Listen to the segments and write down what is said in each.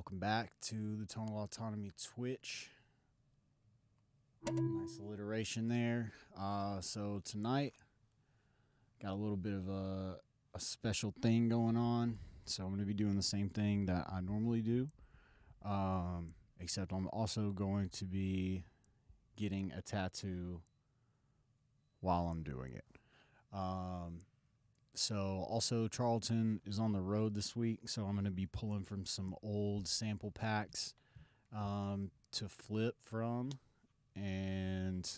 Welcome back to the Tonal Autonomy Twitch. Nice alliteration there. So tonight, got a little bit of a special thing going on. So I'm going to be doing the same thing that I normally do, except I'm also going to be getting a tattoo while I'm doing it. So also Charlton is on the road this week, so I'm going to be pulling from some old sample packs to flip from, and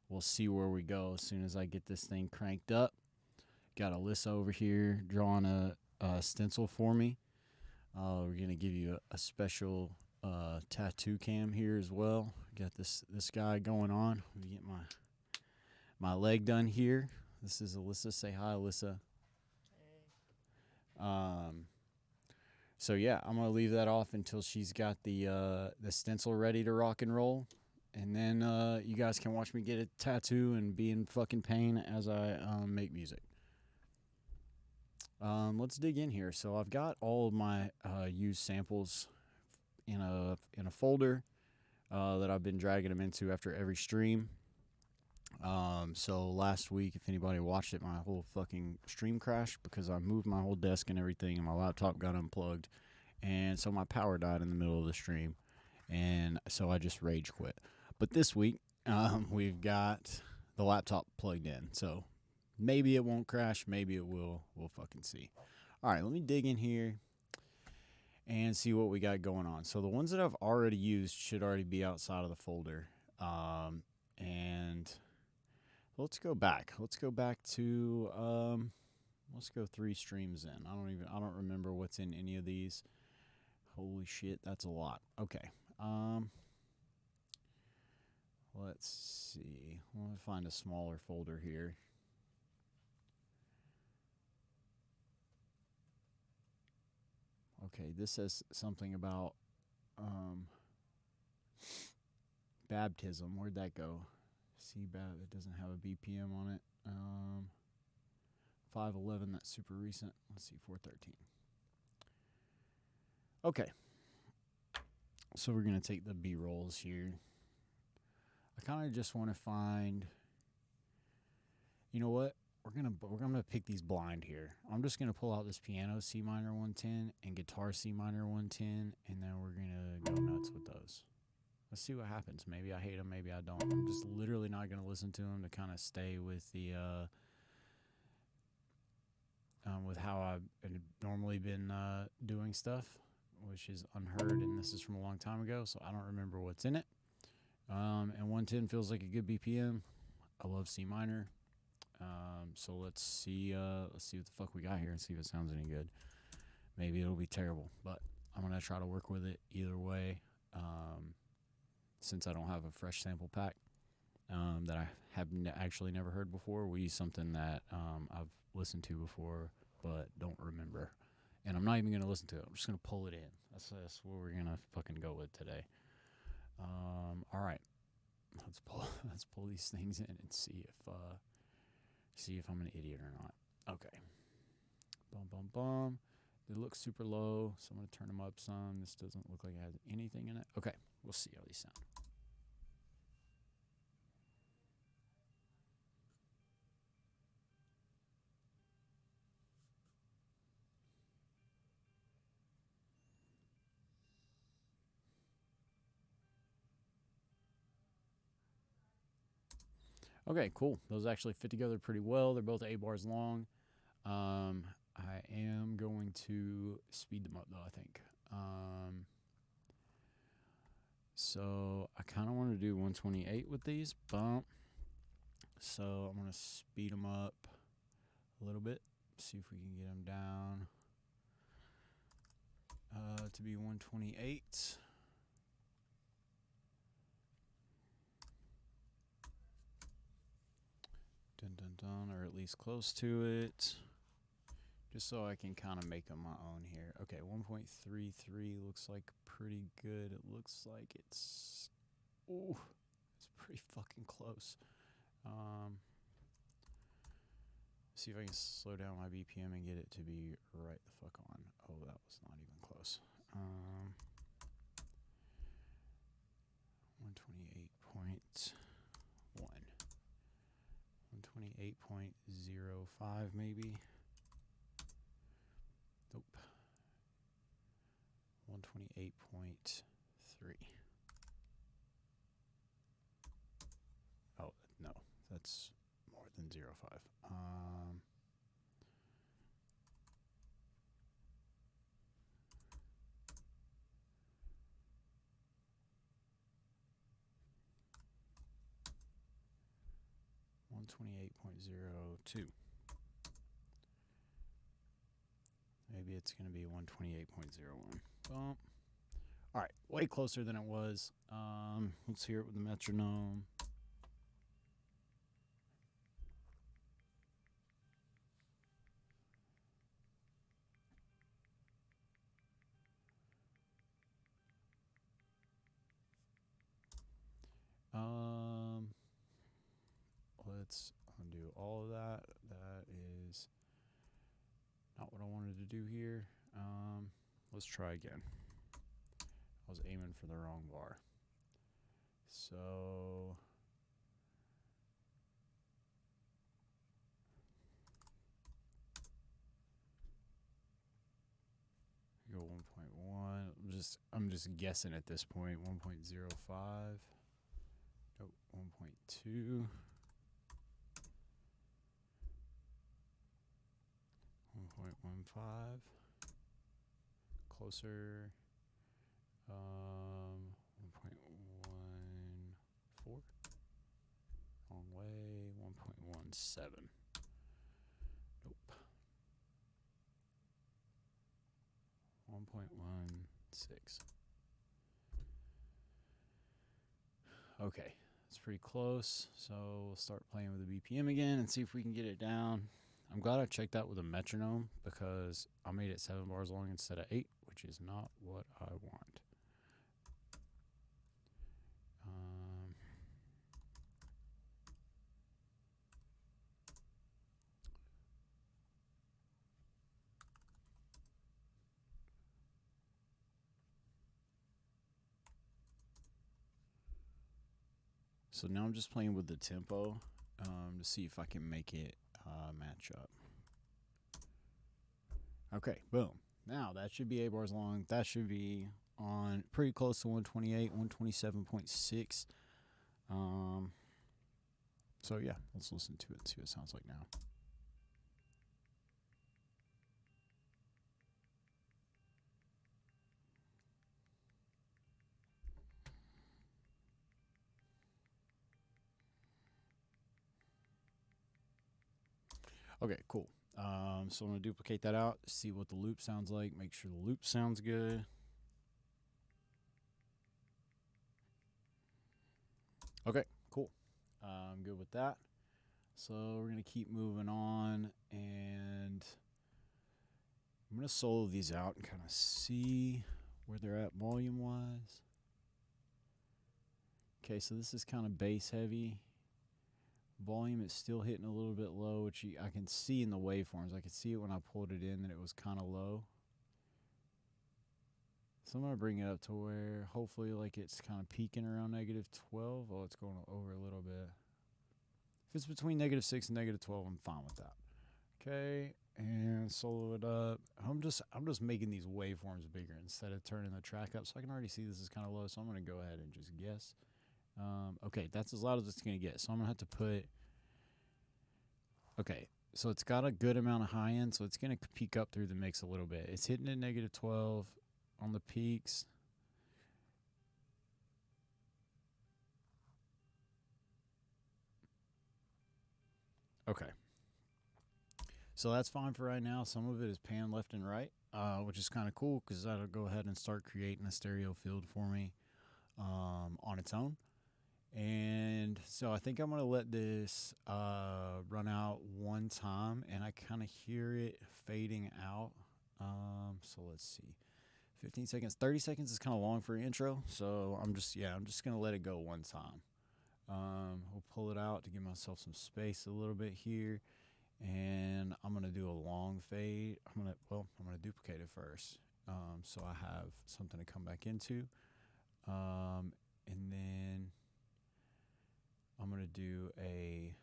we'll see where we go as soon as I get this thing cranked up. Got Alyssa over here drawing a stencil for me. We're going to give you a special tattoo cam here as well. Got this guy going on. Let me get my leg done here. This is Alyssa. Say hi, Alyssa. Hey. So yeah, I'm gonna leave that off until she's got the stencil ready to rock and roll, and then you guys can watch me get a tattoo and be in fucking pain as I make music. Let's dig in here. So I've got all of my used samples in a folder that I've been dragging them into after every stream. So last week, if anybody watched it, my whole fucking stream crashed because I moved my whole desk and everything, and my laptop got unplugged, and so my power died in the middle of the stream, and so I just rage quit. But this week, we've got the laptop plugged in, so maybe it won't crash, maybe it will. We'll fucking see. All right, let me dig in here and see what we got going on. So the ones that I've already used should already be outside of the folder, and let's go back. Let's go back to let's go 3 streams in. I don't remember what's in any of these. Holy shit, that's a lot. Okay. Let's see. Let me find a smaller folder here. Okay, this says something about baptism. Where'd that go? It doesn't have a BPM on it. 511, that's super recent. Let's see, 413. Okay. So we're going to take the B-rolls here. I kind of just want to find, you know what? We're gonna pick these blind here. I'm just going to pull out this piano C minor 110 and guitar C minor 110, and then we're going to go nuts with those. Let's see what happens. Maybe I hate them, maybe I don't. I'm just literally not going to listen to them to kind of stay with the with how I've normally been doing stuff, which is unheard, and this is from a long time ago, so I don't remember what's in it. And 110 feels like a good BPM. I love C minor. So let's see what the fuck we got here and see if it sounds any good. Maybe it'll be terrible, but I'm gonna try to work with it either way. Since I don't have a fresh sample pack that I have actually never heard before, we use something that I've listened to before but don't remember, and I'm not even gonna listen to it. I'm just gonna pull it in. That's what we're gonna fucking go with today. All right, let's pull these things in and see if I'm an idiot or not. Okay, bum. They look super low, so I'm gonna turn them up some. This doesn't look like it has anything in it. Okay, we'll see how these sound. Okay, cool. Those actually fit together pretty well. They're both 8 bars long. I am going to speed them up though, I think. So I kind of want to do 128 with these. Bump. So I'm going to speed them up a little bit. See if we can get them down to be 128. Dun, or at least close to it. Just so I can kind of make them my own here. Okay, 1.33 looks like pretty good. It looks like it's pretty fucking close. See if I can slow down my BPM and get it to be right the fuck on. Oh, that was not even close. 128.1. 128.05 maybe. Nope. 128.3. Oh, no. That's more than 0.5. 128.02. Maybe it's going to be 128.01. Bump. All right, way closer than it was. Let's hear it with the metronome. Let's undo all of that. That is not what I wanted to do here. Let's try again. I was aiming for the wrong bar. So go 1.1. I'm just guessing at this point. 1.05. Nope. 1.2. 1.15. Closer. 1.14. Wrong way. 1.17. Nope. 1.16. Okay, that's pretty close. So we'll start playing with the BPM again and see if we can get it down. I'm glad I checked that with a metronome because I made it 7 bars long instead of 8, which is not what I want. So now I'm just playing with the tempo to see if I can make it match up. Okay, boom. Now that should be 8 bars long. That should be on pretty close to 128, 127.6. So yeah, let's listen to it and see what it sounds like now. Okay, cool. So I'm going to duplicate that out, see what the loop sounds like, make sure the loop sounds good. Okay, cool. I'm good with that. So we're going to keep moving on, and I'm going to solo these out and kind of see where they're at volume-wise. Okay, so this is kind of bass heavy. Volume is still hitting a little bit low, which I can see in the waveforms. I could see it when I pulled it in that it was kind of low. So I'm going to bring it up to where hopefully like it's kind of peaking around -12. Oh, it's going over a little bit. If it's between -6 and -12, I'm fine with that. Okay, and solo it up. I'm just making these waveforms bigger instead of turning the track up, so I can already see this is kind of low. So I'm going to go ahead and just guess. Okay, that's as loud as it's going to get. So I'm going to have to put. Okay, so it's got a good amount of high end, so it's going to peak up through the mix a little bit. It's hitting at -12 on the peaks. Okay. So that's fine for right now. Some of it is pan left and right, which is kind of cool because that'll go ahead and start creating a stereo field for me on its own. And so I think I'm going to let this run out one time, and I kind of hear it fading out. So let's see. 15 seconds. 30 seconds is kind of long for an intro, so I'm just going to let it go one time. We'll pull it out to give myself some space a little bit here, and I'm going to do a long fade. I'm going to duplicate it first, so I have something to come back into. And then I'm going to do a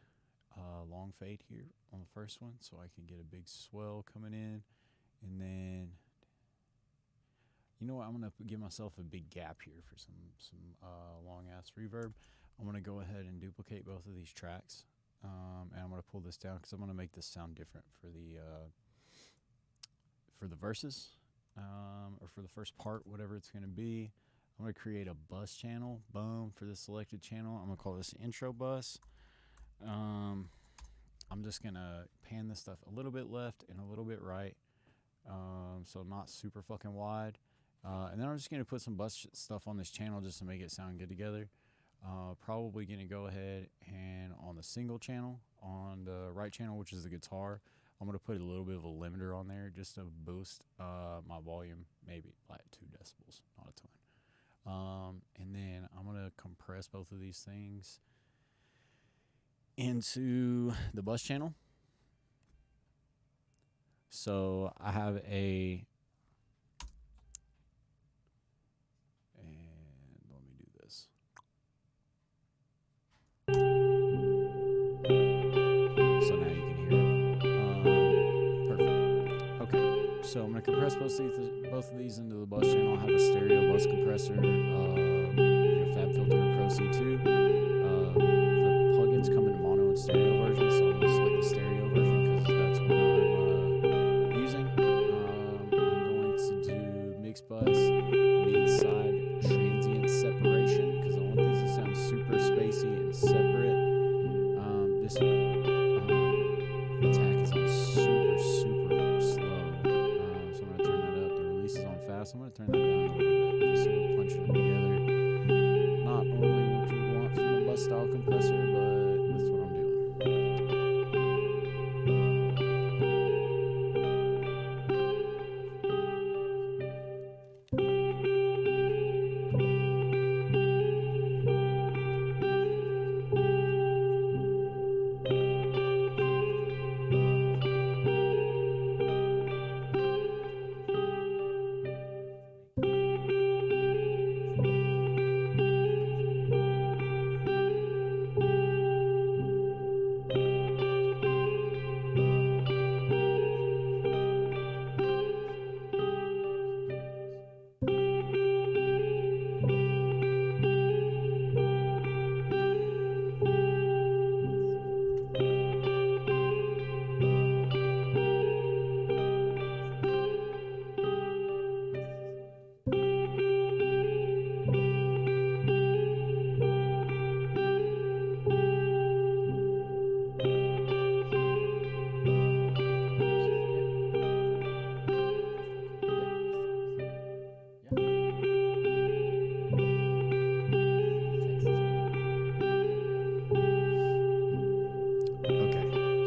long fade here on the first one so I can get a big swell coming in. And then, you know what, I'm going to give myself a big gap here for some long-ass reverb. I'm going to go ahead and duplicate both of these tracks. And I'm going to pull this down because I'm going to make this sound different for the verses, or for the first part, whatever it's going to be. I'm going to create a bus channel, boom, for this selected channel. I'm going to call this intro bus. I'm just going to pan this stuff a little bit left and a little bit right, so not super fucking wide. And then I'm just going to put some bus stuff on this channel just to make it sound good together. Probably going to go ahead and on the single channel, on the right channel, which is the guitar, I'm going to put a little bit of a limiter on there just to boost my volume, maybe like 2 decibels, not a ton. And then I'm going to compress both of these things into the bus channel. So I have and let me do this. So now you can hear it. Perfect. Okay, so I'm going to compress both of these into the bus channel. I have a stereo bus compressor, Fab Filter Pro C2. The plugins come in mono and stereo versions, so I'm going to select the stereo version because that's what I'm using. I'm going to do mix bus, mid-side transient separation because I want these to sound super spacey and separate. This attack is on super slow, so I'm going to turn that up. The release is on fast. I'm going to turn that down a little bit just so we're punching them together. Not only what you would want from a bus style compressor, but that's what I'm doing.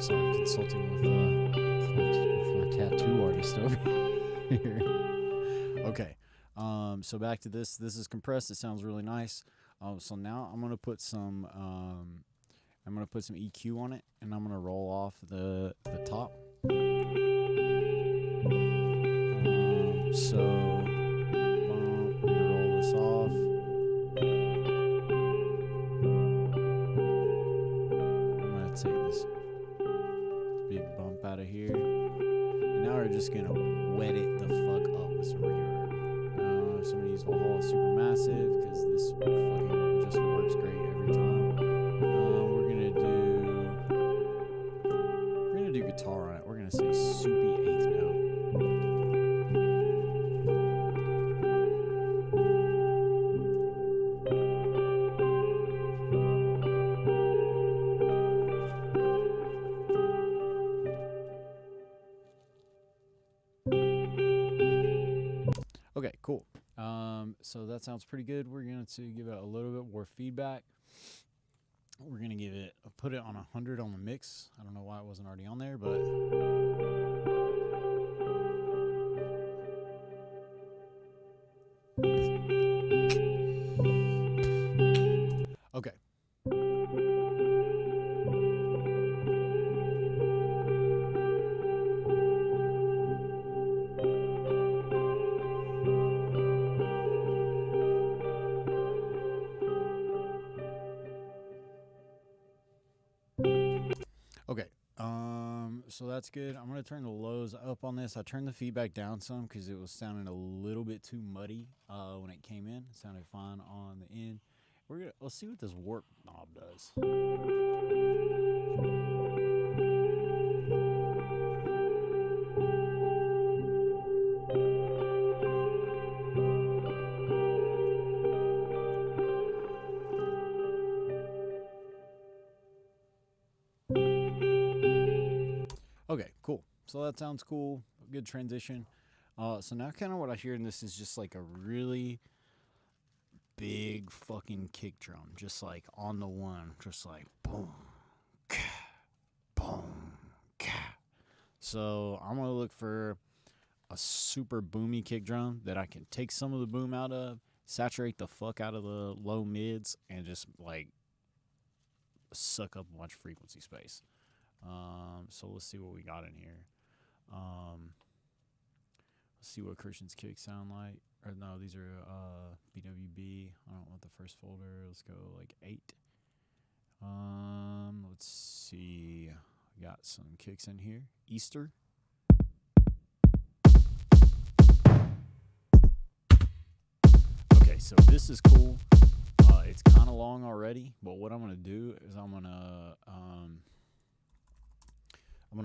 So I'm consulting with my tattoo artist over here. Okay, so back to this. This is compressed. It sounds really nice. So now I'm gonna put some EQ on it, and I'm gonna roll off the top. So we're gonna roll this off. I'm gonna take this big bump out of here, and now we're just gonna wet it the fuck up with some reverb. So I'm gonna use Valhalla Supermassive because this fucking just works great every time. We're gonna do guitar on it. We're gonna say soupy 8th note. Okay, cool. So that sounds pretty good. We're going to give it a little bit more feedback. We're going to put it on 100 on the mix. I don't know why it wasn't already on there, but okay. so that's good. I'm gonna turn the lows up on this. I turned the feedback down some because it was sounding a little bit too muddy when it came in. It sounded fine on the end. Let's see what this warp knob does. Okay, cool. So that sounds cool. Good transition. So now kind of what I hear in this is just like a really big fucking kick drum. Just like on the one. Just like boom, ka, boom, ka. So I'm going to look for a super boomy kick drum that I can take some of the boom out of, saturate the fuck out of the low mids, and just like suck up a bunch of frequency space. So let's see what we got in here. Let's see what Christian's kicks sound like. Or no, these are BWB. I don't want the first folder. Let's go like 8. Let's see. We got some kicks in here. Easter. Okay, so this is cool. It's kind of long already, but what I'm gonna do is I'm gonna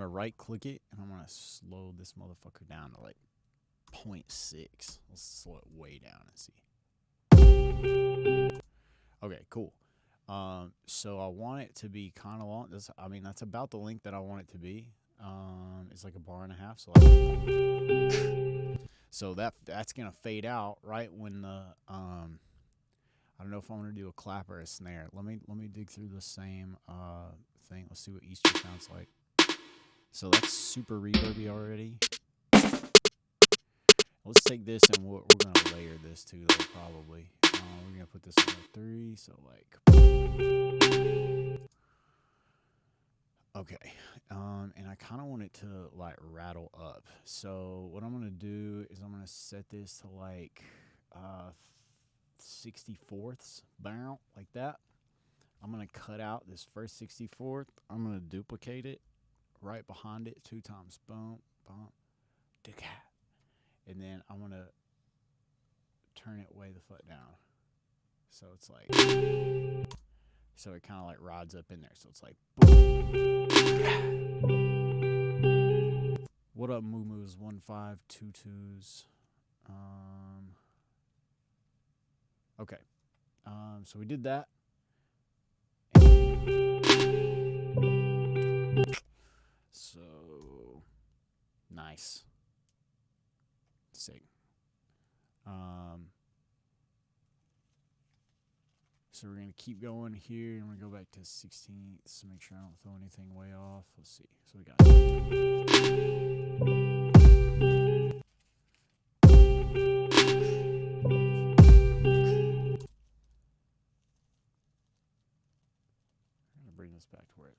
right click it and I'm gonna slow this motherfucker down to like 0.6. Let's slow it way down and see. Okay, cool. So I want it to be kind of long. That's about the length that I want it to be. It's like a bar and a half. So that's gonna fade out right when the I don't know if I'm gonna do a clap or a snare. Let me dig through the same thing. Let's see what Easter sounds like. So that's super reverby already. Let's take this and we're gonna layer this too, though, probably. We're gonna put this on a 3, so like. Okay, and I kind of want it to like rattle up. So what I'm gonna do is I'm gonna set this to like 64ths, bow, like that. I'm gonna cut out this first 64th. I'm gonna duplicate it right behind it 2 times. Boom, boom, decat. And then I'm gonna turn it way the fuck down. So it's like, so it kind of like rides up in there. So it's like, boom. What up, Moo Moos? 1522s. Okay. So we did that. So nice. Sick. So we're gonna keep going here, and we're gonna go back to 16ths to make sure I don't throw anything way off. Let's see. So we got. Bring this back to where it.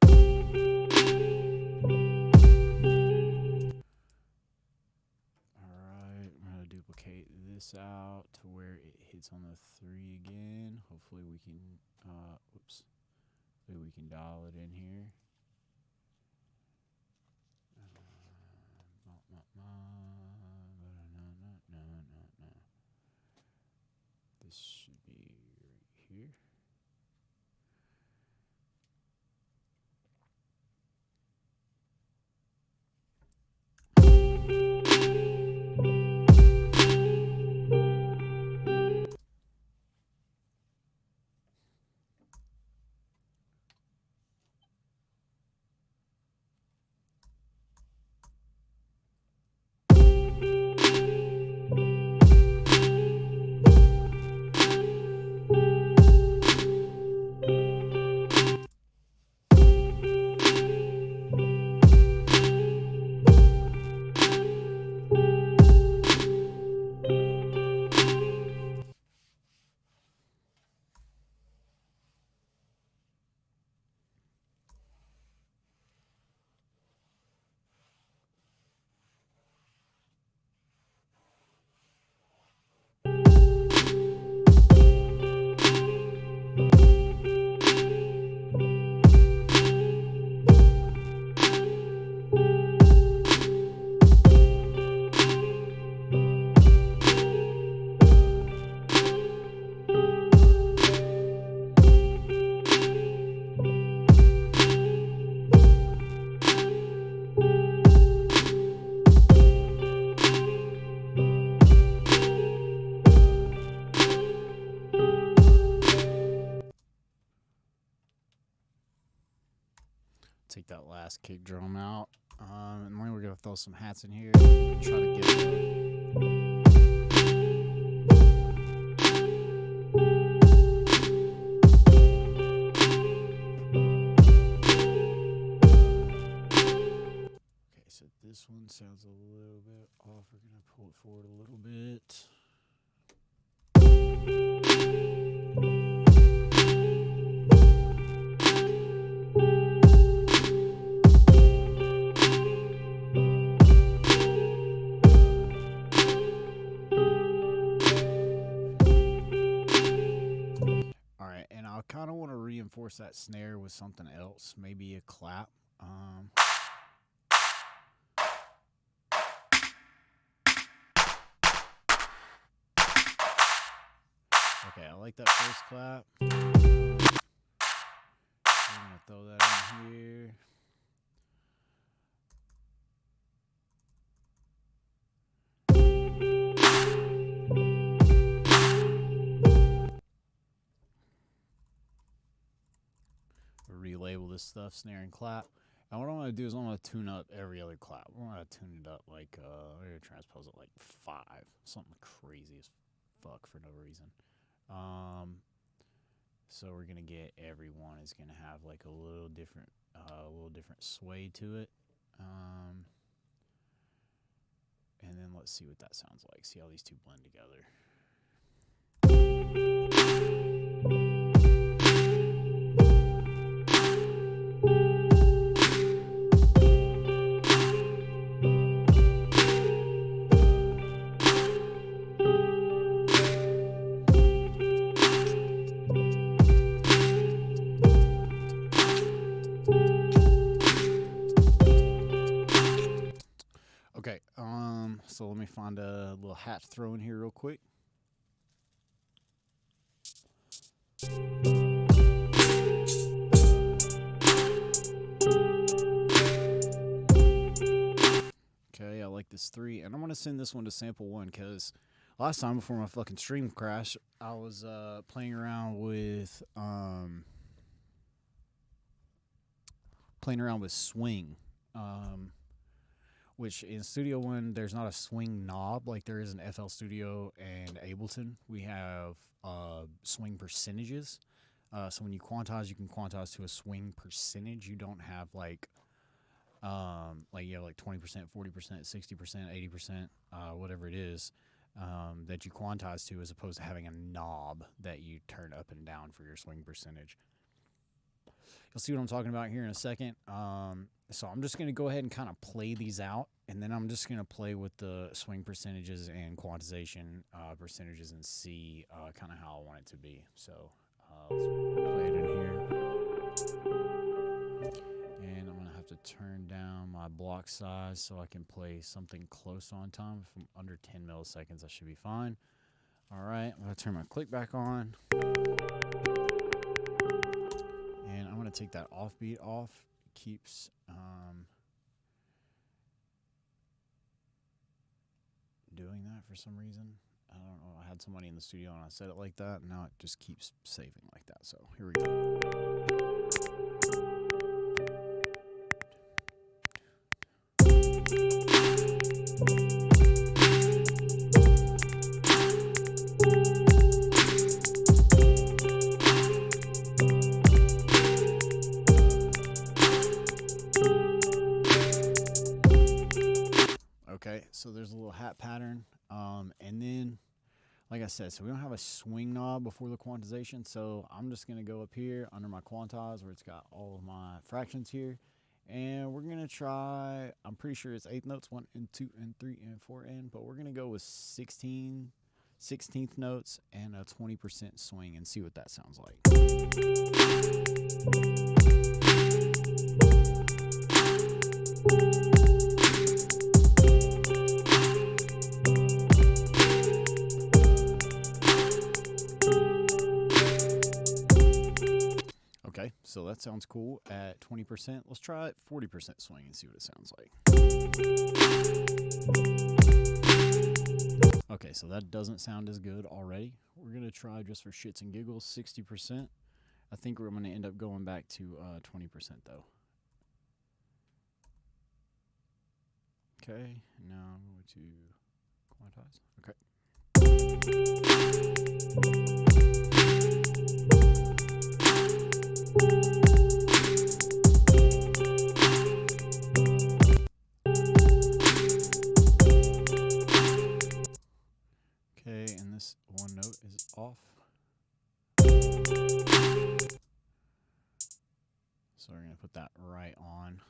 Alright, I'm going to duplicate this out to where it hits on the 3 again. Hopefully we can, hopefully we can dial it in here. This should be right here. take that last kick drum out. And then we're going to throw some hats in here. Try to get Okay, so this one sounds a little bit off. We're going to pull it forward a little bit. I kind of want to reinforce that snare with something else, maybe a clap. Okay, I like that first clap. I'm going to throw that in here. Relabel this stuff, snare and clap. And what I want to do is I want to tune up every other clap. I want to tune it up like, we're going to transpose it like 5. Something crazy as fuck for no reason. So we're going to get everyone is going to have like a little different sway to it. And then let's see what that sounds like. See how these two blend together. Okay, so let me find a little hat to throw in here real quick. Okay, I like this 3, and I'm gonna send this one to sample 1 because last time before my fucking stream crashed, I was playing around with swing. Which in Studio One, there's not a swing knob like there is in FL Studio and Ableton. We have swing percentages. So when you quantize, you can quantize to a swing percentage. You don't have like you have like 20%, 40%, 60%, 80%, whatever it is that you quantize to, as opposed to having a knob that you turn up and down for your swing percentage. You'll see what I'm talking about here in a second. So I'm just going to go ahead and kind of play these out, and then I'm just going to play with the swing percentages and quantization percentages and see kind of how I want it to be. So let's play it in here. And I'm going to have to turn down my block size so I can play something close on time. If I'm under 10 milliseconds, I should be fine. All right, I'm going to turn my click back on. And I'm going to take that offbeat off. It keeps doing that for some reason. I don't know. I had somebody in the studio and I said it like that, and now it just keeps saving like that. So here we go. Okay, so there's a little hat pattern, and then, like I said, so we don't have a swing knob before the quantization, so I'm just going to go up here under my quantize where it's got all of my fractions here, and we're going to try, I'm pretty sure it's 8th notes, 1 and 2 and 3 and 4 and, but we're going to go with 16th notes and a 20% swing and see what that sounds like. Okay, so that sounds cool at 20%. Let's try it 40% swing and see what it sounds like. Okay, so that doesn't sound as good already. We're going to try, just for shits and giggles, 60%. I think we're going to end up going back to 20% though. Okay, now I'm going to quantize. Okay. Okay, and this one note is off. So we're going to put that right on.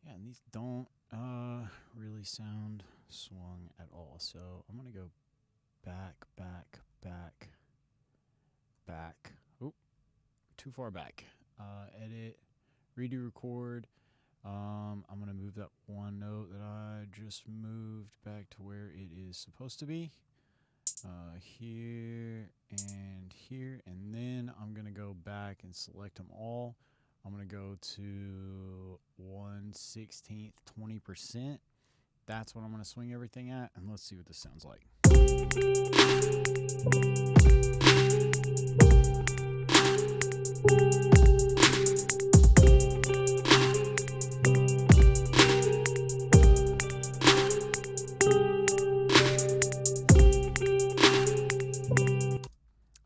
Yeah, and these don't really sound swung at all. So I'm going to go back, back, back, back. Oop, too far back. Edit, redo record. I'm going to move that one note that I just moved back to where it is supposed to be. Here and here. And then I'm going to go back and select them all. I'm going to go to 1/16, 20%. That's what I'm going to swing everything at. And let's see what this sounds like.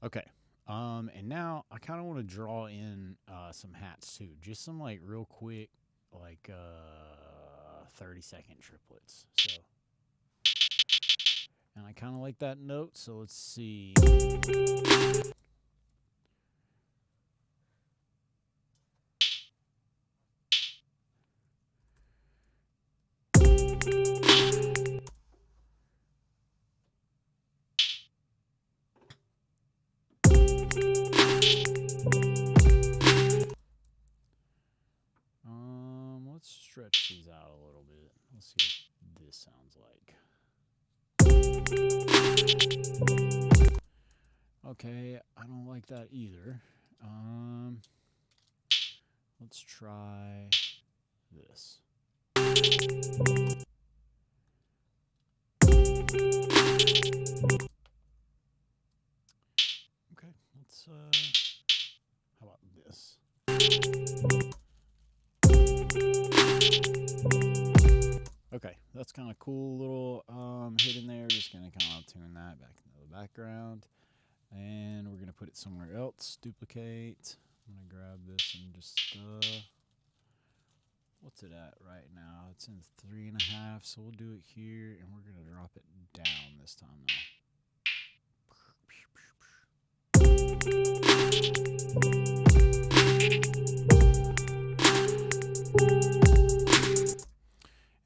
Okay. And now I kind of want to draw in some hats too. Just some like real quick, like 30-second triplets. So, and I kind of like that note. So let's see. Let's stretch these out a little bit. Let's see what this sounds like. Okay, I don't like that either. Let's try this. Okay, let's how about this? Okay, that's kind of cool little hit in there. Just gonna kind of tune that back into the background, and we're gonna put it somewhere else. Duplicate. I'm gonna grab this and just what's it at right now? It's in 3.5, so we'll do it here, and we're gonna drop it down this time now.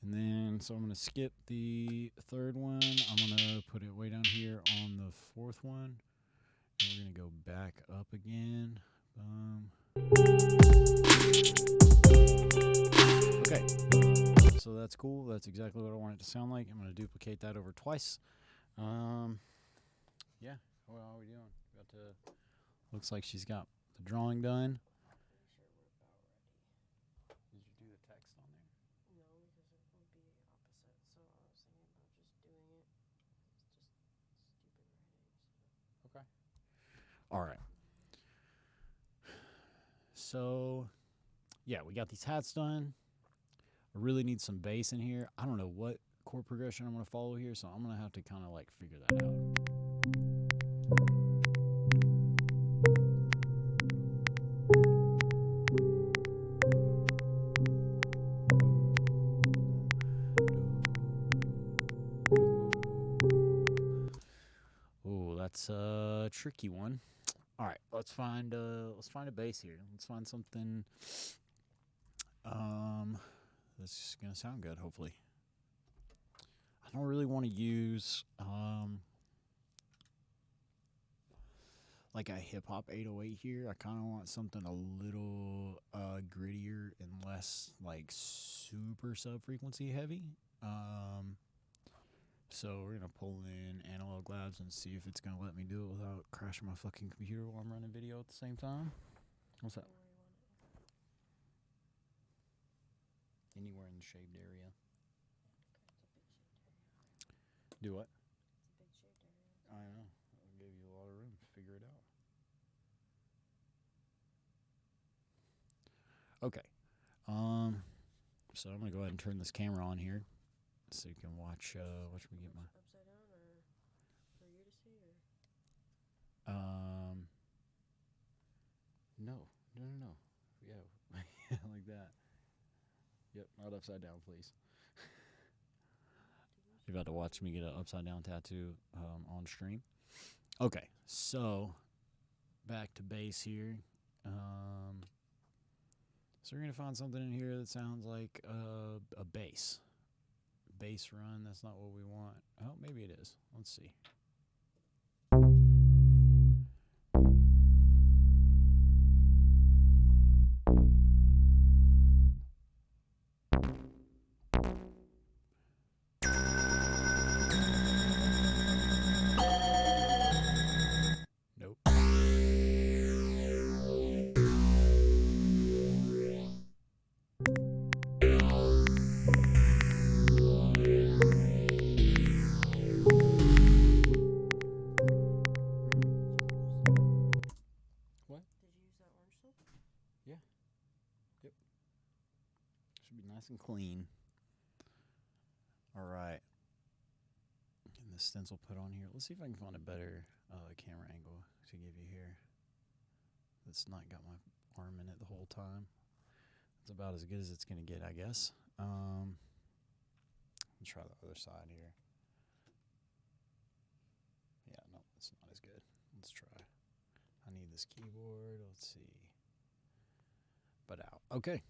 And then, so I'm going to skip the third one. I'm going to put it way down here on the fourth one. And we're going to go back up again. Okay. So that's cool. That's exactly what I want it to sound like. I'm going to duplicate that over twice. Yeah. What are we doing? Got to. Looks like she's got the drawing done. Did you do the text on there? No, because it would be opposite. So I was thinking about just doing it. It's just stupid writing. Okay. All right. So, yeah, we got these hats done. I really need some bass in here. I don't know what chord progression I'm going to follow here, so I'm going to have to kind of like figure that out. Oh, that's a tricky one. All right, let's find a bass here. Let's find something that's gonna sound good. Hopefully, I don't really want to use like a hip hop 808 here. I kind of want something a little grittier and less like super sub frequency heavy. So we're gonna pull in Analog Labs and see if it's gonna let me do it without crashing my fucking computer while I'm running video at the same time. What's that? Anywhere in the shaved area. Do what? It's a big shaved area. I know. I'll give you a lot of room to figure it out. Okay. So I'm gonna go ahead and turn this camera on here so you can watch. Watch me get my. Upside down or for you to see or? No. Yeah, like that. Yep, not upside down, please. You're about to watch me get an upside down tattoo on stream. Okay, so back to bass here. So we're gonna find something in here that sounds like a bass run. That's not what we want. Oh, maybe it is. Let's see. Nope. What? Did you use that orange soap? Yep. Should be nice and clean. All right. Getting the stencil put on here. Let's see if I can find a better camera angle to give you here. That's not got my arm in it the whole time. It's about as good as it's gonna get, I guess. Let's try the other side here. Yeah, no, it's not as good. Let's try. I need this keyboard. Let's see. But out. Okay.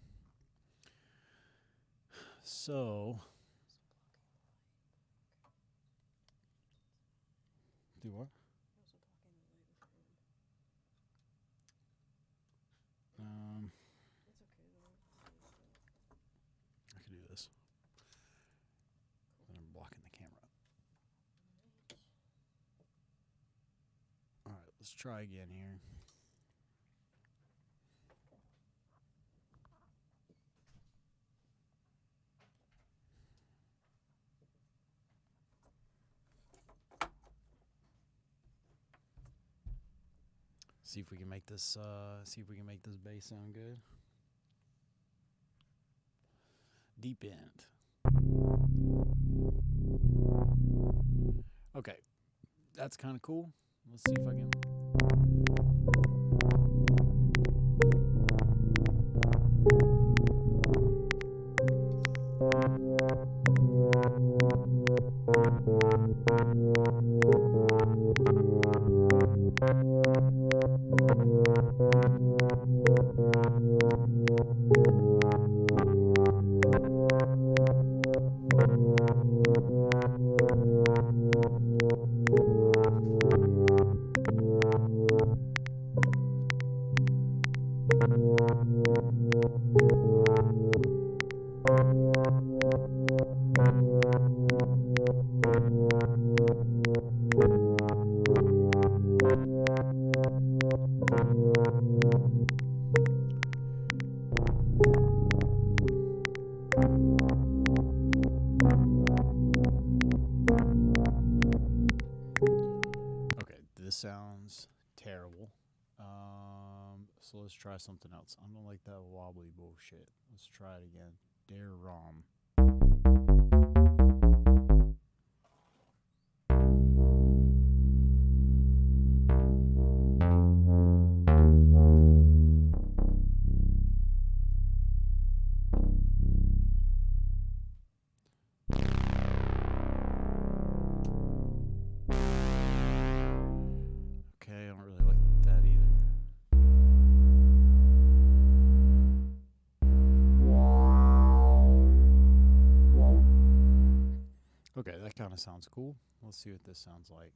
So. Do what? Also blocking the light with your hand. It's okay though. I could do this. Then I'm blocking the camera. All right, let's try again here. See if we can make this. See if we can make this bass sound good. Deep end. Okay, that's kind of cool. Let's see if I can. Sounds terrible. So let's try something else. I don't like that wobbly bullshit. Let's try it again. Dare ROM. Okay, that kind of sounds cool. Let's see what this sounds like.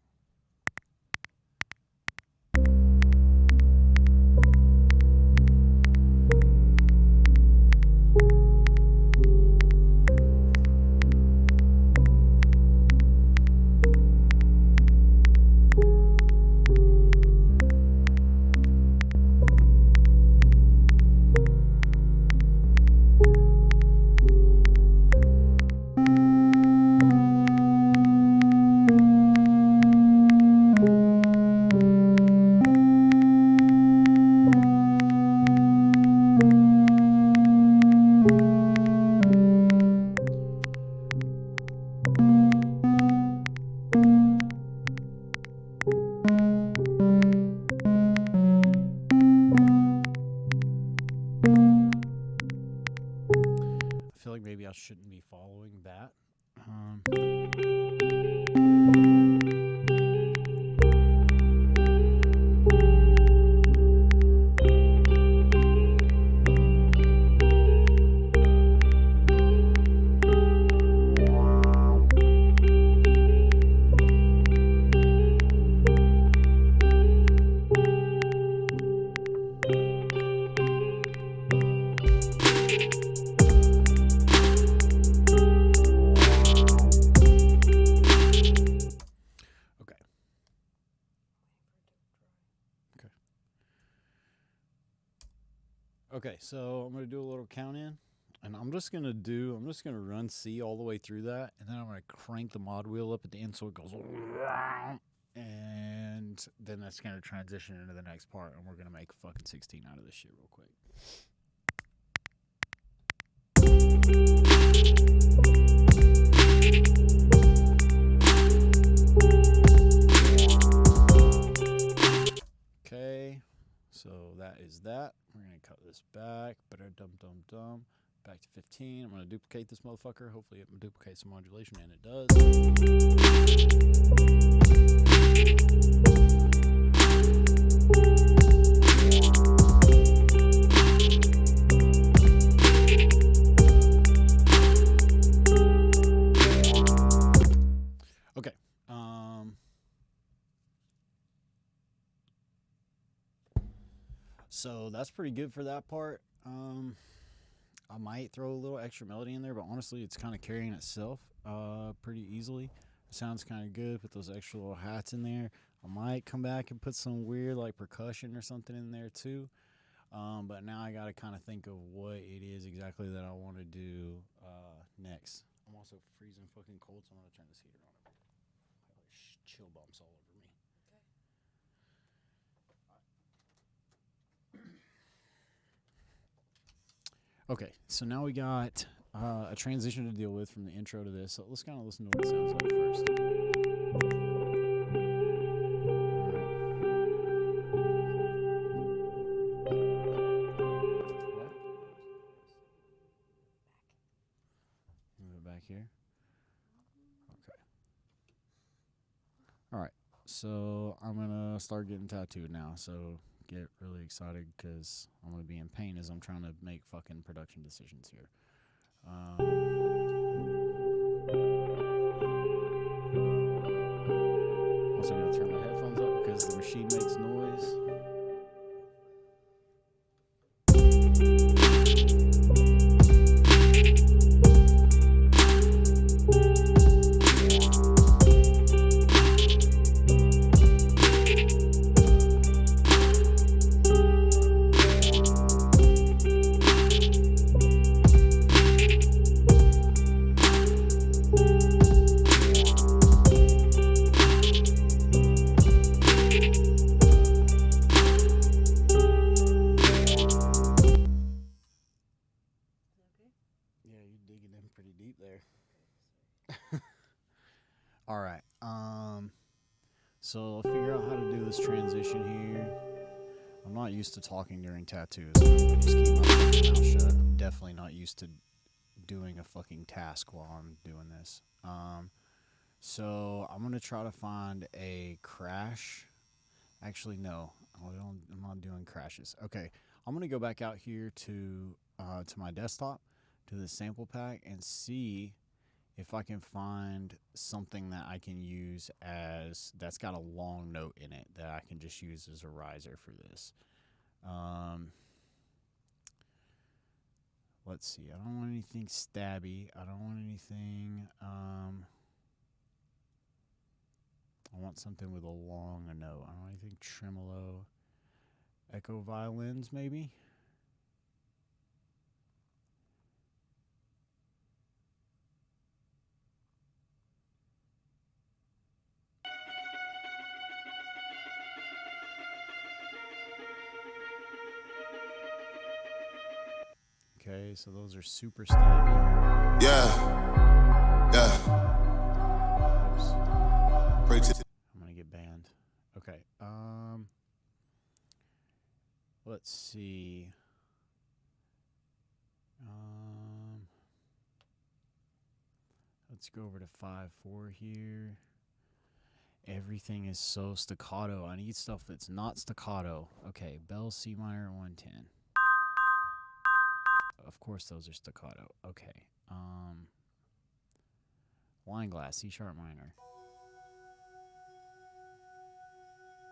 like maybe I shouldn't be following that. Okay, so I'm gonna do a little count in, and I'm just gonna run C all the way through that, and then I'm gonna crank the mod wheel up at the end so it goes, and then that's gonna transition into the next part, and we're gonna make a fucking 16 out of this shit real quick. Okay, so that is that. We're gonna cut this back. Dum. Back to 15. I'm gonna duplicate this motherfucker. Hopefully it duplicates some modulation, and it does. Okay. So that's pretty good for that part. I might throw a little extra melody in there, but honestly, it's kind of carrying itself pretty easily. It sounds kind of good. Put those extra little hats in there. I might come back and put some weird like percussion or something in there too. But now I got to kind of think of what it is exactly that I want to do next. I'm also freezing fucking cold, so I'm going to turn this heater on. Chill bumps all over me. Okay, so now we got a transition to deal with from the intro to this. So let's kind of listen to what it sounds like first. What? Move it back here. Okay. All right. So I'm gonna start getting tattooed now. So get really excited because I'm gonna be in pain as I'm trying to make fucking production decisions here. Also gonna turn my headphones up because the machine makes noise. Yeah, you're digging in pretty deep there. All right. So I'll figure out how to do this transition here. I'm not used to talking during tattoos. I'm gonna just keep my mouth shut. I'm definitely not used to doing a fucking task while I'm doing this. So I'm gonna try to find a crash. Actually, no, I'm not doing crashes. Okay, I'm gonna go back out here to my desktop, to the sample pack, and see if I can find something that I can use that's got a long note in it that I can just use as a riser for this. Let's see. I don't want anything stabby. I don't want anything. I want something with a long note. I don't want anything tremolo. Echo violins, maybe. Okay, so those are super stabby. Yeah. Oops. Pray to I'm gonna get banned. Okay. Let's see. Let's go over to 5/4 here. Everything is so staccato. I need stuff that's not staccato. Okay, Bell C minor 110. Of course those are staccato. Okay. Wine glass, C sharp minor.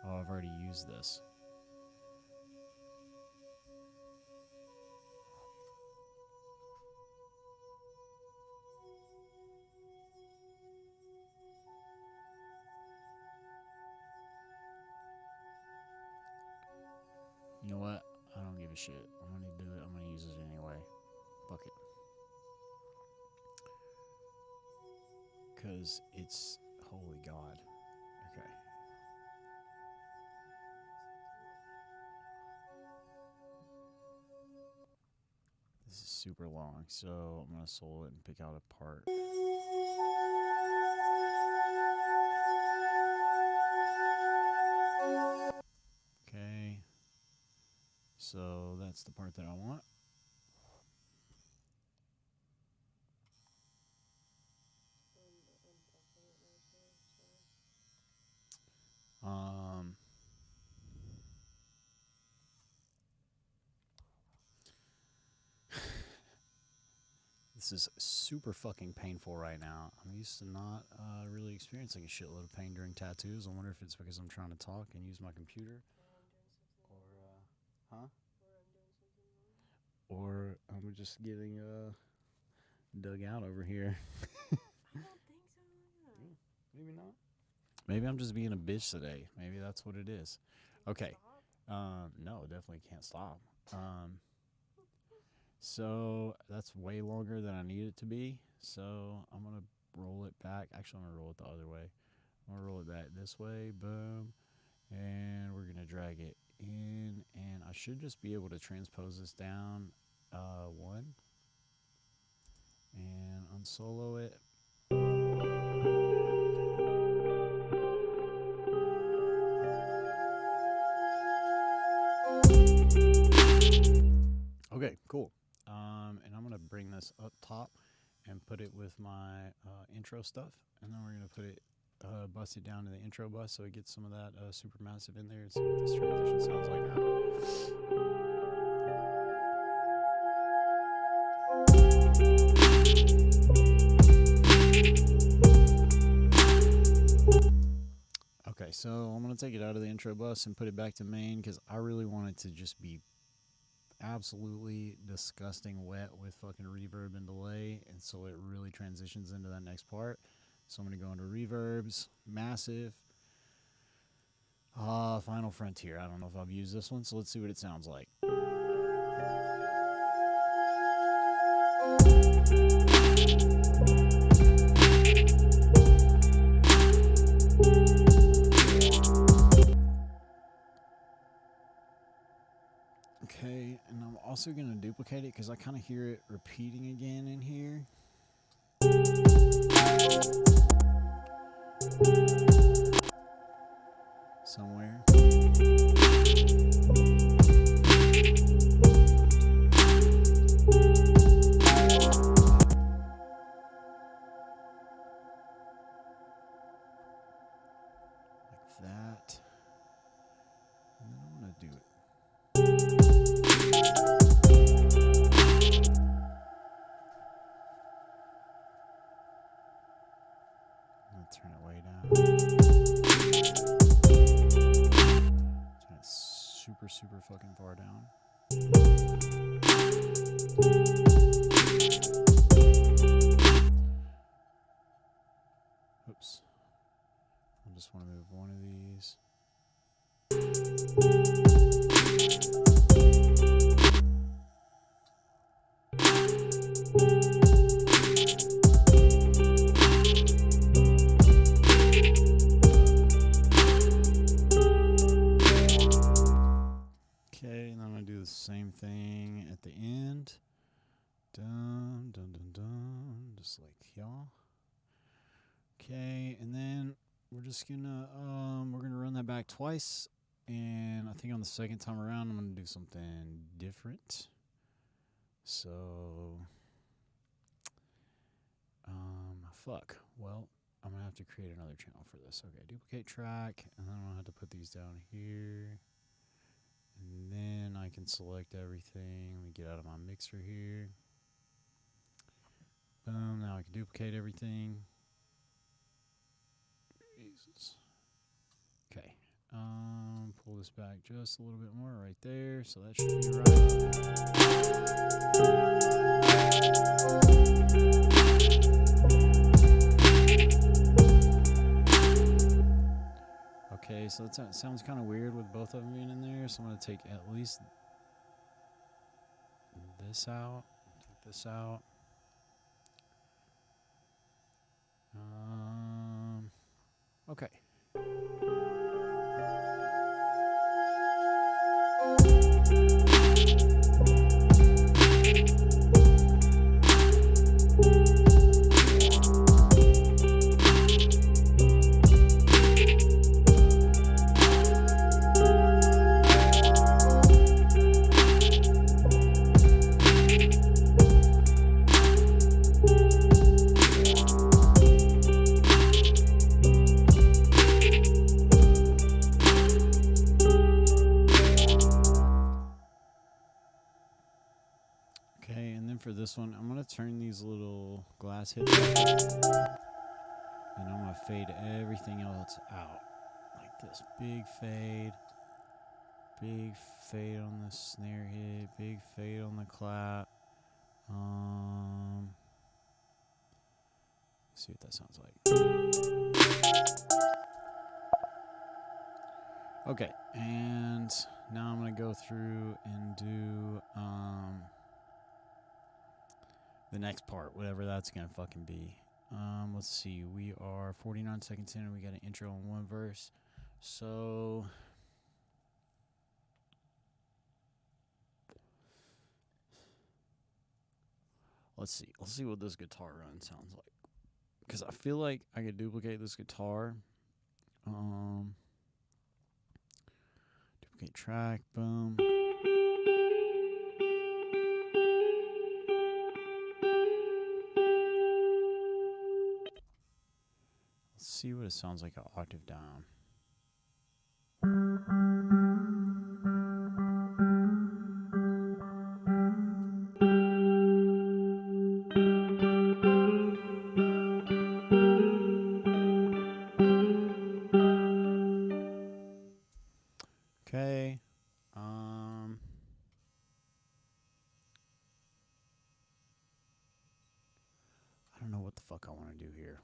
Oh, I've already used this. You know what? I don't give a shit. I'm gonna do it. I'm gonna use it anyway. Fuck it. Because it's, holy God. Okay. This is super long, so I'm gonna solo it and pick out a part. Okay. So that's the part that I want. Um, this is super fucking painful right now. I'm used to not really experiencing a shitload of pain during tattoos. I wonder if it's because I'm trying to talk and use my computer. Or I'm just getting dug out over here. I don't think so. Maybe not. Maybe I'm just being a bitch today. Maybe that's what it is. Okay. No, definitely can't stop. So that's way longer than I need it to be. So I'm going to roll it back. Actually, I'm going to roll it the other way. I'm going to roll it back this way. Boom. And we're going to drag it in. And I should just be able to transpose this down one. And unsolo it. Okay, cool. And I'm going to bring this up top and put it with my intro stuff. And then we're going to put it, bust it down to the intro bus so it gets some of that super massive in there and see what this transition sounds like now. Okay, so I'm going to take it out of the intro bus and put it back to main because I really want it to just be absolutely disgusting wet with fucking reverb and delay, and so it really transitions into that next part. So I'm going to go into reverbs, massive, Final Frontier. I don't know if I've used this one, so let's see what it sounds like. Okay, and I'm also going to duplicate it because I kind of hear it repeating again in here. Somewhere. Like that. And then I'm going to do it. Turn it way down. Turn it super fucking far down. Oops. I just want to move one of these. Same thing at the end. Dun, dun, dun, dun. Just like y'all. Okay, and then we're just gonna run that back twice. And I think on the second time around I'm gonna do something different. So fuck. Well, I'm going to have to create another channel for this. Okay, duplicate track, and then I'm going to have to put these down here. And then I can select everything. Let me get out of my mixer here. Boom, now I can duplicate everything. Jesus. Okay. Pull this back just a little bit more right there, so that should be right. Okay, so that sounds kind of weird with both of them being in there, so I'm going to take at least this out, take this out. Okay. Okay, and then for this one, I'm going to turn these little glass hits up, and I'm going to fade everything else out. Like this big fade on the snare hit, big fade on the clap. See what that sounds like. Okay, and now I'm going to go through and do the next part, whatever that's going to fucking be. Let's see, we are 49 seconds in and we got an intro and one verse. So let's see what this guitar run sounds like, because I feel like I could duplicate this guitar. Duplicate track, boom. Let's see what it sounds like an octave down. Okay. I don't know what the fuck I want to do here.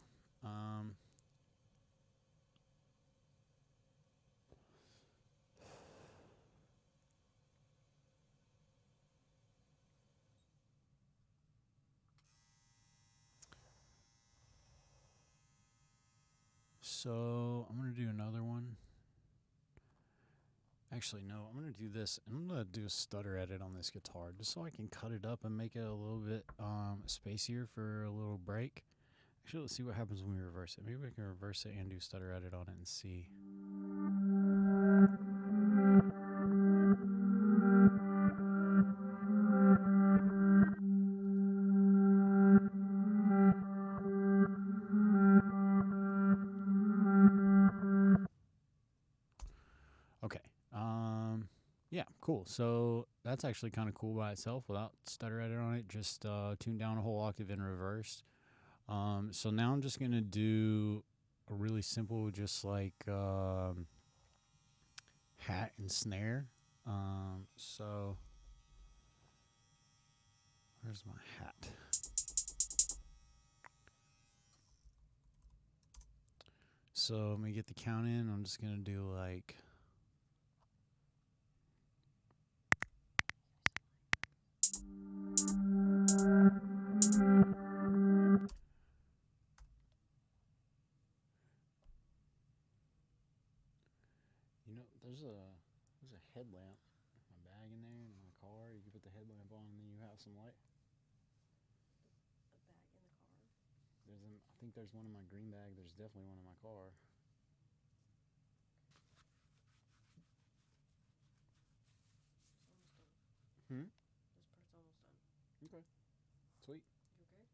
So I'm going to do another one. Actually, no, I'm going to do this. I'm going to do a stutter edit on this guitar just so I can cut it up and make it a little bit spacier for a little break. Actually, let's see what happens when we reverse it. Maybe we can reverse it and do stutter edit on it and see. Okay. Yeah, cool. So that's actually kind of cool by itself without stutter edit on it. Just tune down a whole octave in reverse. So now I'm just going to do a really simple, just like hat and snare. So where's my hat? So let me get the count in. I'm just going to do like... You know, there's a headlamp in my bag in there in my car. You can put the headlamp on and then you have some light. A bag in the car. I think there's one in my green bag. There's definitely one in my car. It's almost done. Hmm? This part's almost done. Okay. Sweet. You okay?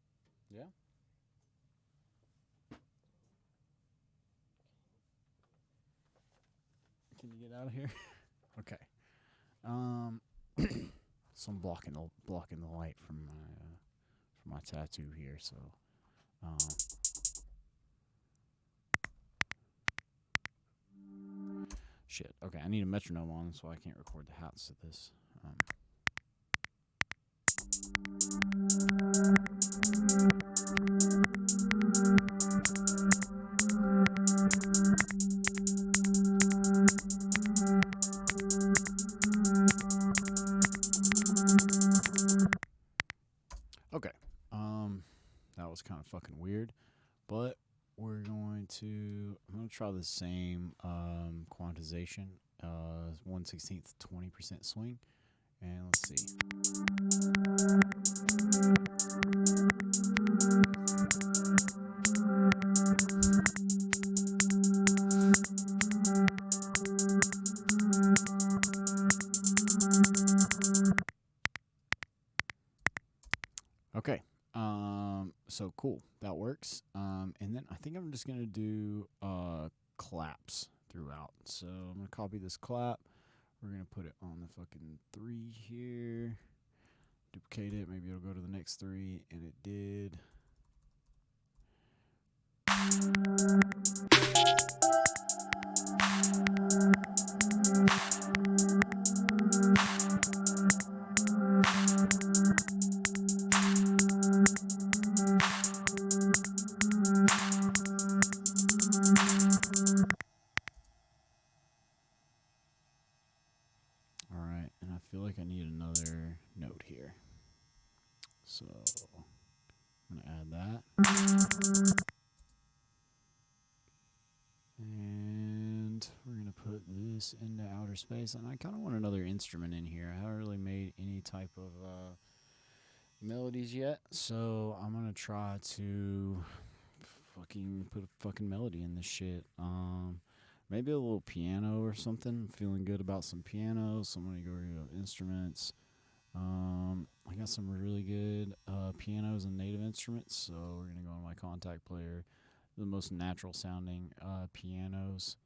Yeah. out of here. Okay. So I'm blocking the light from my tattoo here. So, shit. Okay, I need a metronome on, so I can't record the hats to this. Okay. That was kind of fucking weird, but I'm gonna try the same quantization, 1/16th, 20% swing, and let's see. Okay. So cool. That works. And then I think I'm just gonna do claps throughout. So I'm gonna copy this clap. We're gonna put it on the fucking 3 here. Duplicate it. Maybe it'll go to the next 3, and it did. All right, and I feel like I need another note here. So I'm gonna add that. And we're going to put this into outer space. And I kind of want another instrument in here. I haven't really made any type of melodies yet. So I'm going to try to fucking put a fucking melody in this shit. Maybe a little piano or something. I'm feeling good about some piano. So I'm going to go to instruments. I got some really good pianos and native instruments. So we're going to go on my contact player. The most natural sounding pianos.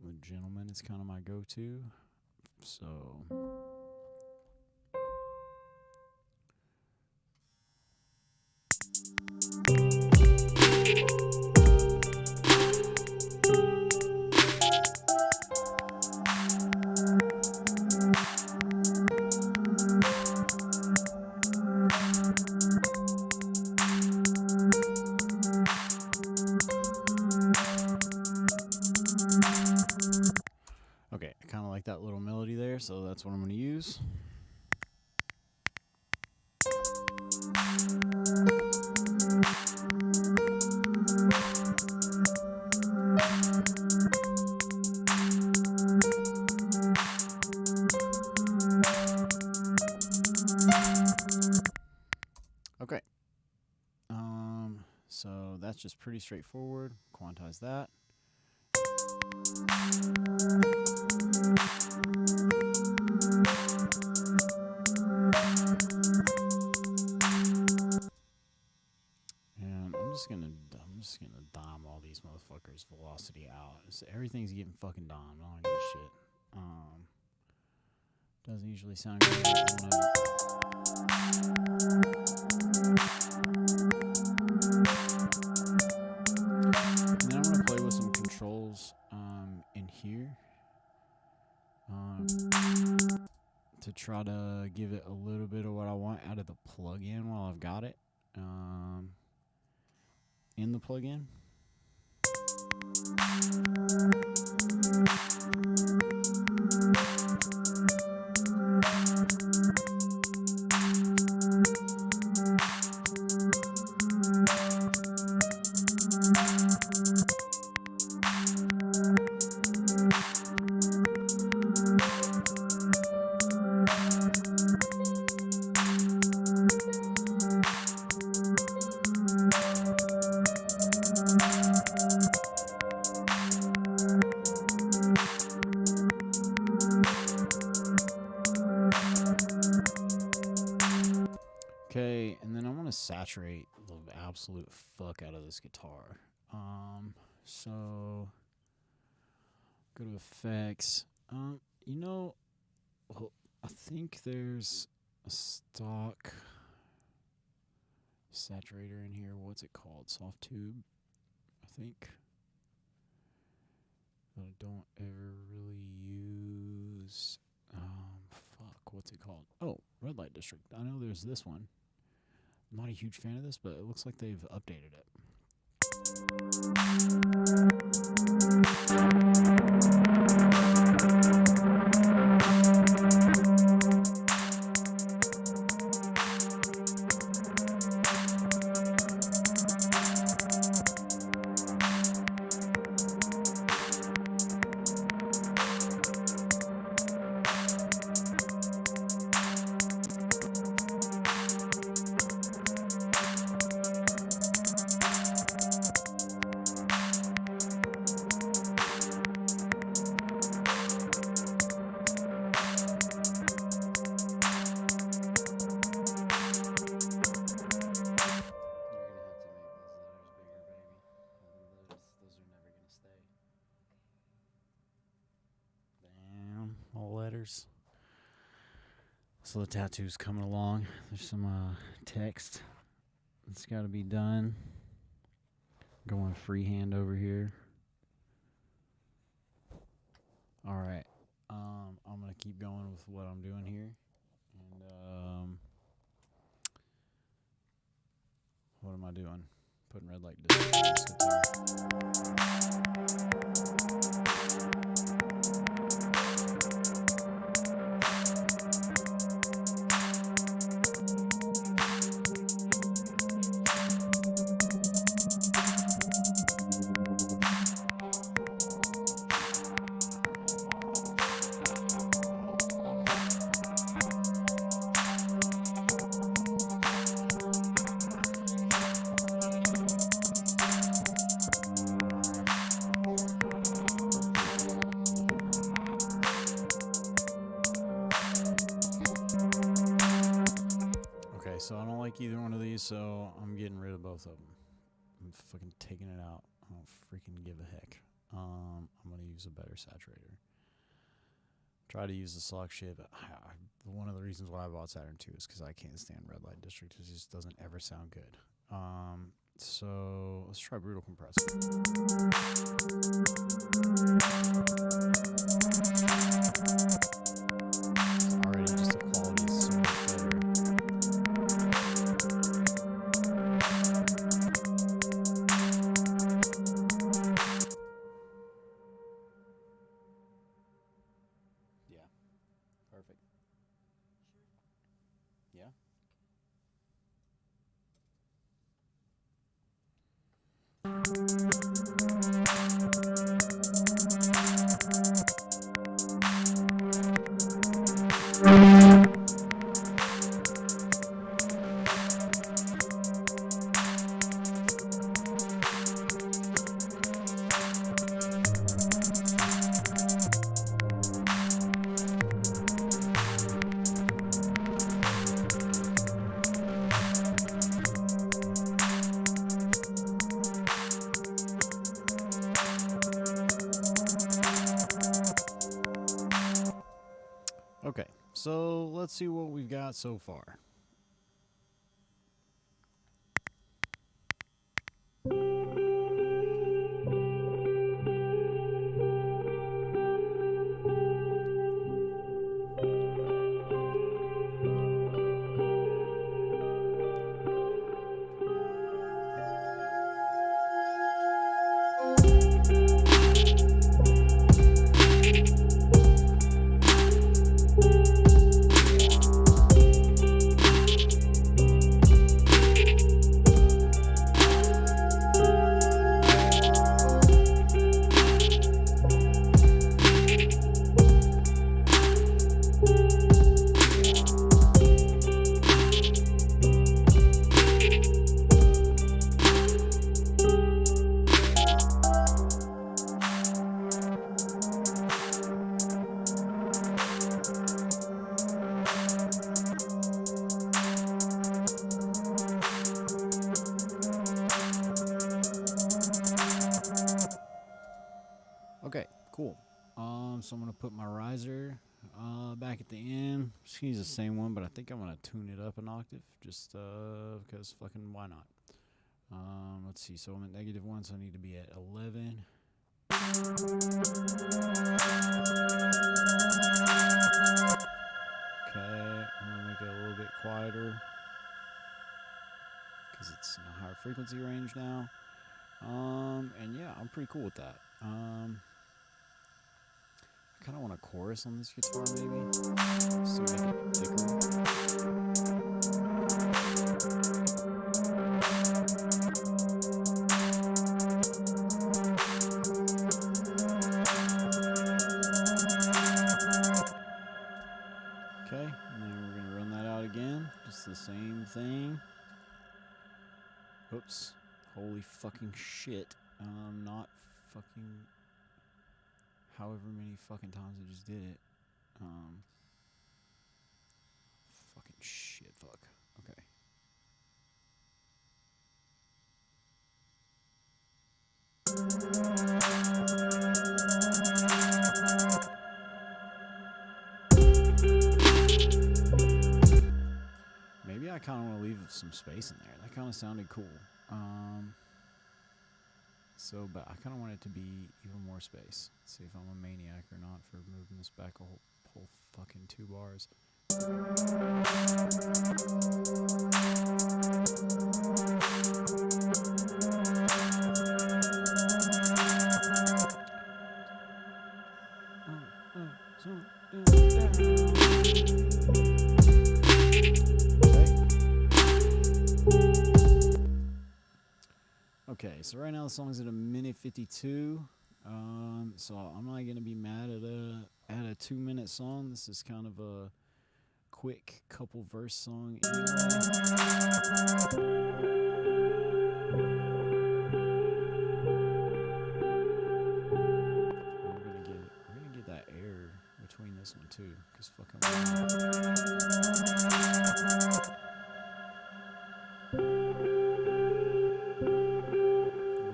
The Gentleman is kind of my go-to. So okay, I kind of like that little melody there, so that's what I'm going to use. Okay. So that's just pretty straightforward. Quantize that. And I'm just gonna dime all these motherfuckers velocity out. Everything's getting fucking dimed. I don't give a shit. Doesn't usually sound good. And then I'm gonna play with some controls in here to try to give it a little bit of what I want out of the plug-in while I've got it in the plug-in. Okay, and then I want to saturate the absolute fuck out of this guitar. So go to effects. You know, well, I think there's a stock saturator in here. What's it called? Soft tube, I think. That I don't ever really use. What's it called? Oh, red light district. I know there's this one. I'm not a huge fan of this, but it looks like they've updated it. So the tattoo's coming along. There's some text that's got to be done. Going freehand over here. All right. I'm going to keep going with what I'm doing here. And what am I doing? Putting red light district on this guitar. So I don't like either one of these, so I'm getting rid of both of them. I'm fucking taking it out. I don't freaking give a heck. I'm going to use a better saturator. Try to use the stock shit, but one of the reasons why I bought Saturn 2 is because I can't stand red light district. It just doesn't ever sound good. So let's try brutal compressor. Already just the quality is so much better. Yeah. Perfect. Yeah. Okay, so let's see what we've got so far. Cool. So I'm gonna put my riser back at the end. Just use the same one, but I think I'm gonna tune it up an octave, just because fucking why not? Let's see. So I'm at -1, so I need to be at 11. Okay, I'm gonna make it a little bit quieter because it's in a higher frequency range now. And yeah, I'm pretty cool with that. I kind of want a chorus on this guitar, maybe, just to make it thicker. Okay, and then we're gonna run that out again, just the same thing. Oops, holy fucking shit! Not fucking. However many fucking times I just did it. Fucking shit, fuck. Okay. Maybe I kind of want to leave some space in there. That kind of sounded cool. But I kind of want it to be even more space. Let's see if I'm a maniac or not for moving this back a whole fucking 2 bars. Okay, so right now the song's at 1:52. So I'm not gonna be mad at a 2-minute song. This is kind of a quick couple verse song anyway. We're gonna get that air between this one too, cause fucking.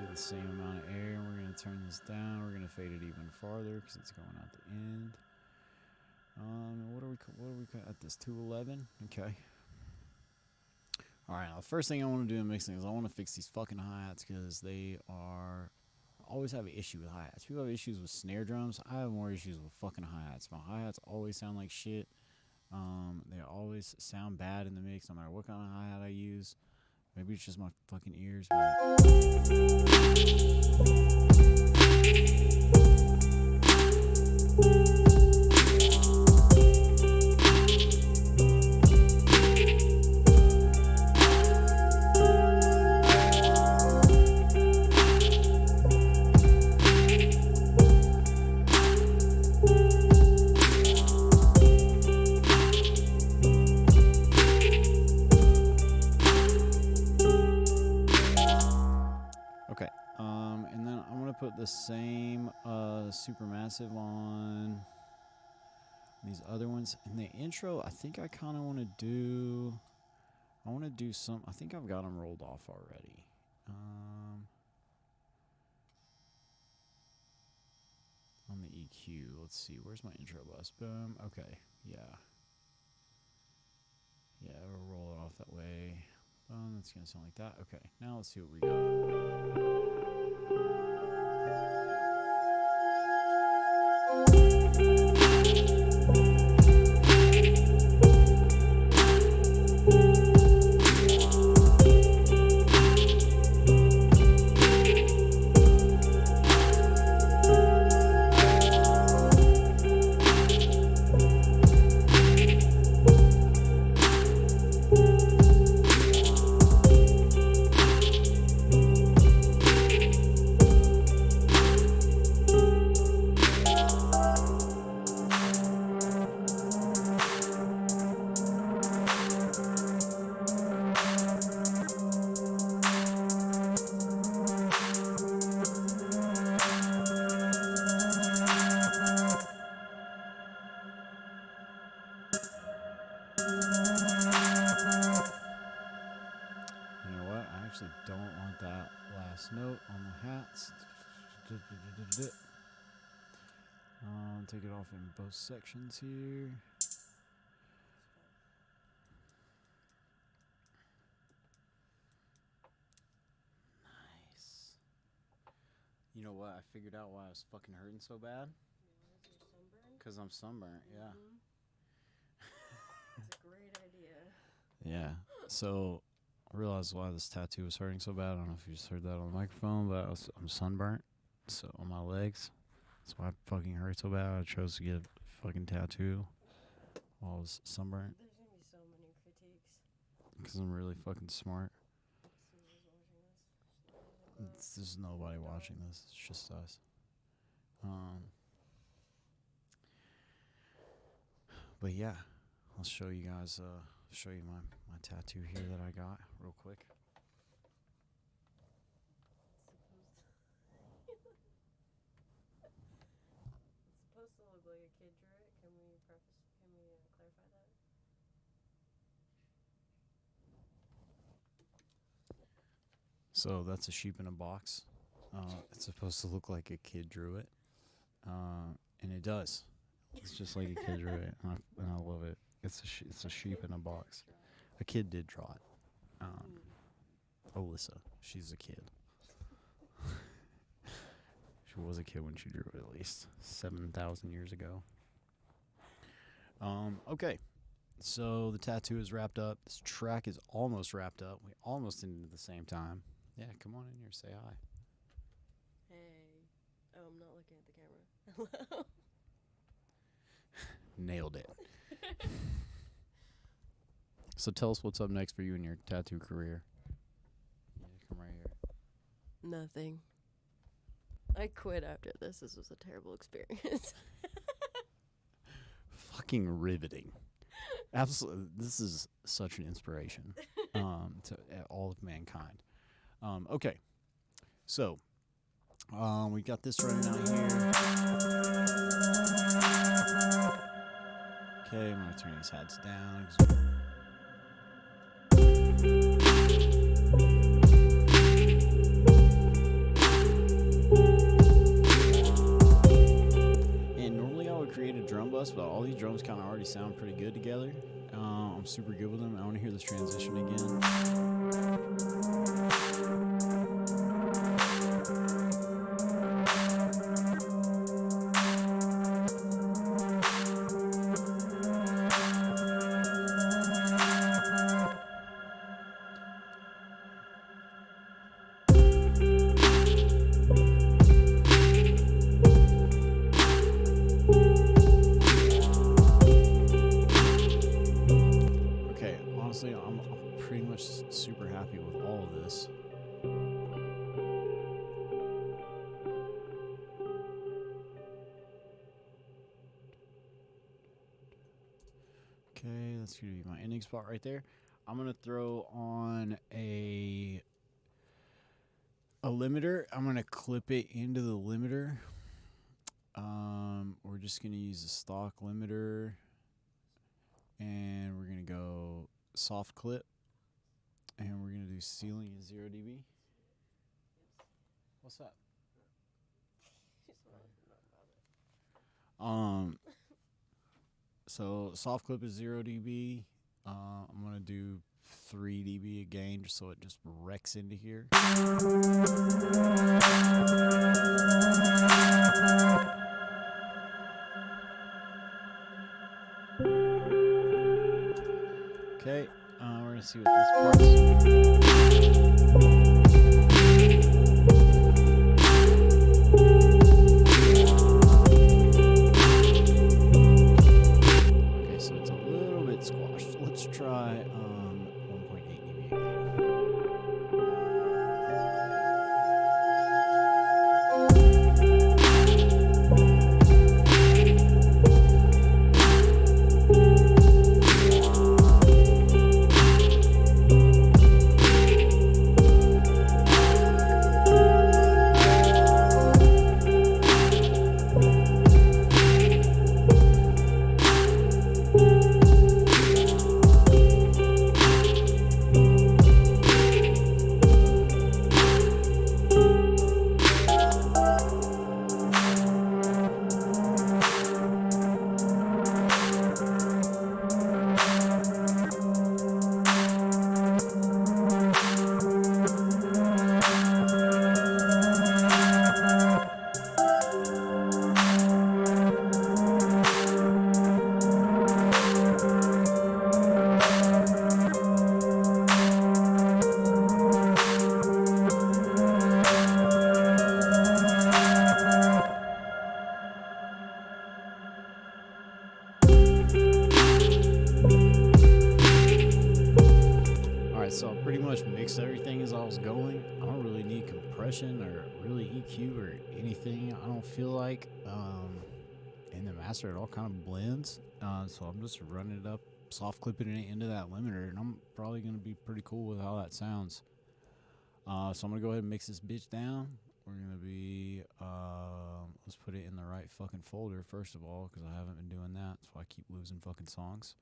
The same amount of air, and we're going to turn this down. We're going to fade it even farther because it's going out the end. What are we at this? 211? Okay. Alright, now the first thing I want to do in mixing is I want to fix these fucking hi-hats because they are. I always have an issue with hi-hats. People have issues with snare drums. I have more issues with fucking hi-hats. My hi-hats always sound like shit. They always sound bad in the mix no matter what kind of hi-hat I use. Maybe it's just my fucking ears, but. And then I'm gonna put the same supermassive on these other ones. In the intro, I think I kind of want to do. I want to do some. I think I've got them rolled off already. On the EQ, let's see. Where's my intro bus? Boom. Okay. Yeah. Yeah, we'll roll it off that way. It's gonna sound like that. Okay. Now let's see what we got. Don't want that last note on the hats. Take it off in both sections here. Nice. You know what? I figured out why I was fucking hurting so bad. Realize you're sunburned? Because I'm sunburnt, yeah. It's a great idea. Yeah. So I realized why this tattoo was hurting so bad. I don't know if you just heard that on the microphone, but I'm sunburnt. So on my legs. That's why it fucking hurt so bad. I chose to get a fucking tattoo while I was sunburnt. There's gonna be so many critiques. Because I'm really fucking smart. Somebody's watching this. There's nobody watching this. It's just us. But yeah, I'll show you guys. Show you my tattoo here that I got real quick. It's supposed to look like a kid drew it. Can we clarify that? So that's a sheep in a box. It's supposed to look like a kid drew it, and it does. It's just like a kid drew it, and I love it. It's a sheep in a box. A kid did draw it. Alyssa, she's a kid. She was a kid when she drew it, at least 7,000 years ago. Okay, so the tattoo is wrapped up. This track is almost wrapped up. We almost ended at the same time. Yeah, come on in here, say hi. Hey. Oh, I'm not looking at the camera. Hello. Nailed it. So tell us what's up next for you in your tattoo career. Yeah, come right here. Nothing. I quit after this. This was a terrible experience. Fucking riveting. Absolutely. This is such an inspiration to all of mankind. Okay. So, we got this running out here. Okay, I'm going to turn these hats down. And normally I would create a drum bus, but all these drums kind of already sound pretty good together. I'm super good with them. I want to hear this transition again. I'm pretty much super happy with all of this. Okay, that's going to be my ending spot right there. I'm going to throw on a limiter. I'm going to clip it into the limiter. We're just going to use a stock limiter. And we're going to go soft clip. And we're going to do ceiling at 0 dB. What's up? So soft clip is 0 dB. I'm going to do 3 dB again just so it just wrecks into here. Okay, we're going to see what this part's. Okay, so it's a little bit squashed. Let's try 1.8 dB again. so I pretty much mixed everything as I was going. I don't really need compression or really EQ or anything. I don't feel like. In the master, it all kind of blends. So I'm just running it up, soft clipping it into that limiter, and I'm probably gonna be pretty cool with how that sounds. So I'm gonna go ahead and mix this bitch down. We're gonna be let's put it in the right fucking folder first of all, because I haven't been doing that. That's why I keep losing fucking songs.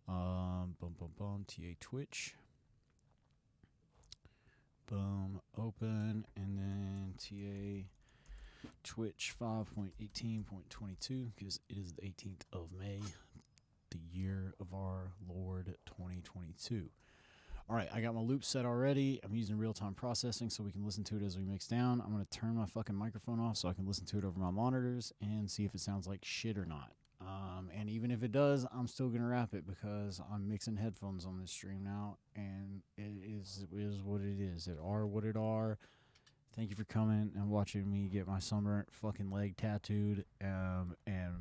Boom, boom, boom. TA Twitch. Boom, open, and then TA Twitch 5.18.22, because it is the 18th of May, the year of our Lord 2022. All right, I got my loop set already. I'm using real-time processing so we can listen to it as we mix down. I'm going to turn my fucking microphone off so I can listen to it over my monitors and see if it sounds like shit or not. And even if it does, I'm still going to wrap it because I'm mixing headphones on this stream now, and it is what it is. It are what it are. Thank you for coming and watching me get my sunburnt fucking leg tattooed and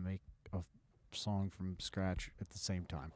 make a song from scratch at the same time.